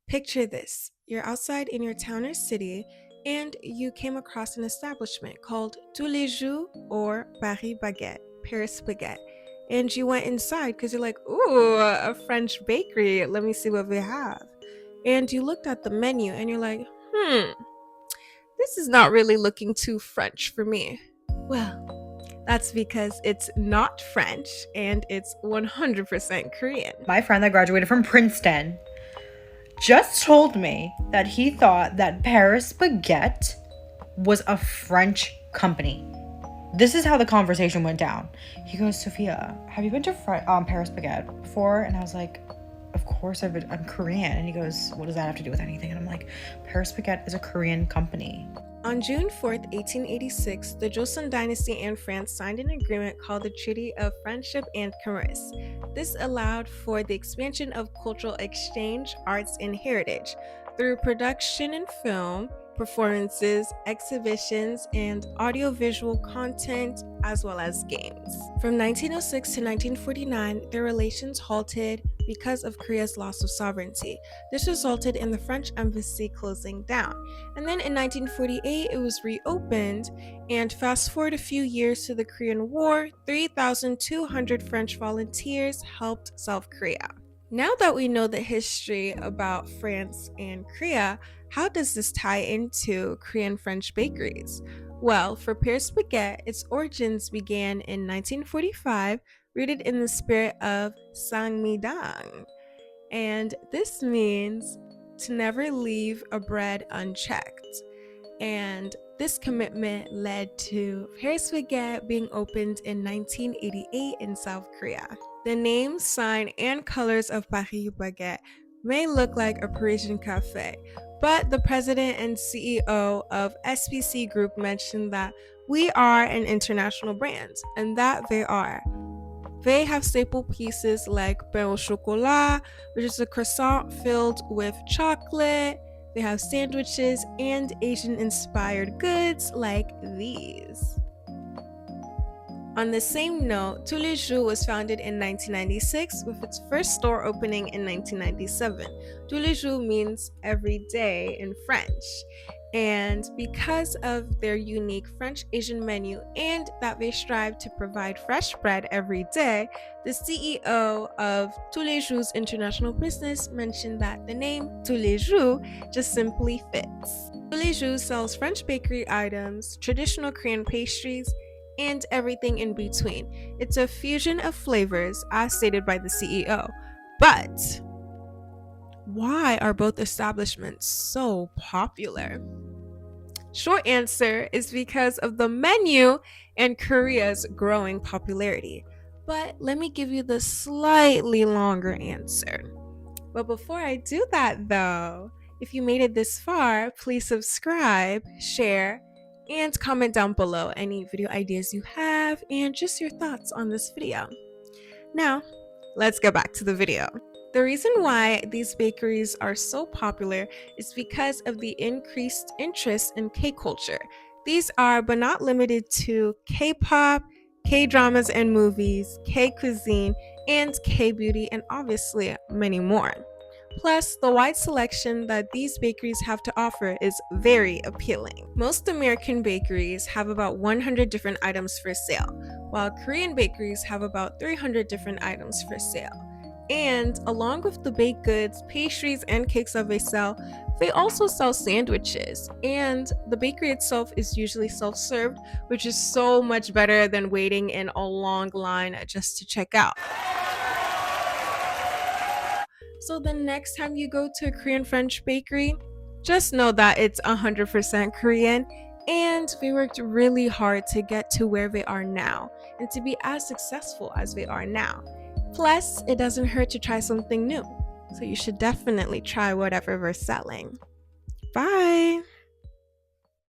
Picture this: you're outside in your town or city, and you came across an establishment called Tous les Jours or Paris Baguette, Paris Baguette. And you went inside because you're like, ooh, a French bakery. Let me see what we have. And you looked at the menu and you're like, hmm, this is not really looking too French for me. Well, that's because it's not French and it's 100% Korean. My friend that graduated from Princeton just told me that he thought that Paris Baguette was a French company. This is how the conversation went down. He goes, Sophia, have you been to Paris Baguette before? And I was like, of course I've been. I'm Korean. And he goes, what does that have to do with anything? And I'm like, Paris Baguette is a Korean company. On June 4th, 1886, the Joseon dynasty and France signed an agreement called the Treaty of Friendship and Commerce. This allowed for the expansion of cultural exchange, arts, and heritage through production in film, performances, exhibitions, and audiovisual content, as well as games. From 1906 to 1949, their relations halted because of Korea's loss of sovereignty. This resulted in the French embassy closing down. And then in 1948, it was reopened, and fast forward a few years to the Korean War, 3,200 French volunteers helped South Korea. Now that we know the history about France and Korea, how does this tie into Korean French bakeries? Well, for Paris Baguette, its origins began in 1945, rooted in the spirit of Sangmidang. And this means to never leave a bread unchecked. And this commitment led to Paris Baguette being opened in 1988 in South Korea. The name, sign, and colors of Paris Baguette may look like a Parisian cafe, but the president and CEO of SPC Group mentioned that we are an international brand, and that they are. They have staple pieces like pain au chocolat, which is a croissant filled with chocolate. They have sandwiches and Asian-inspired goods like these. On the same note, Tous les Jours was founded in 1996 with its first store opening in 1997. Tous les Jours means every day in French. And because of their unique French Asian menu and that they strive to provide fresh bread every day, the CEO of Tous les Jours International Business mentioned that the name Tous les Jours just simply fits. Tous les Jours sells French bakery items, traditional Korean pastries, and everything in between. It's a fusion of flavors, as stated by the CEO. But why are both establishments so popular? Short answer is because of the menu and Korea's growing popularity. But let me give you the slightly longer answer. But before I do that though, if you made it this far, please subscribe, share, and comment down below any video ideas you have and just your thoughts on this video. Now, let's get back to the video. The reason why these bakeries are so popular is because of the increased interest in K-culture. These are, but not limited to, K-pop, K-dramas and movies, K-cuisine, and K-beauty, and obviously many more. Plus, the wide selection that these bakeries have to offer is very appealing. Most American bakeries have about 100 different items for sale, while Korean bakeries have about 300 different items for sale. And along with the baked goods, pastries, and cakes that they sell, they also sell sandwiches. And the bakery itself is usually self-served, which is so much better than waiting in a long line just to check out. So the next time you go to a Korean French bakery, just know that it's 100% Korean, and they worked really hard to get to where they are now and to be as successful as they are now. Plus, it doesn't hurt to try something new, so you should definitely try whatever they're selling. Bye!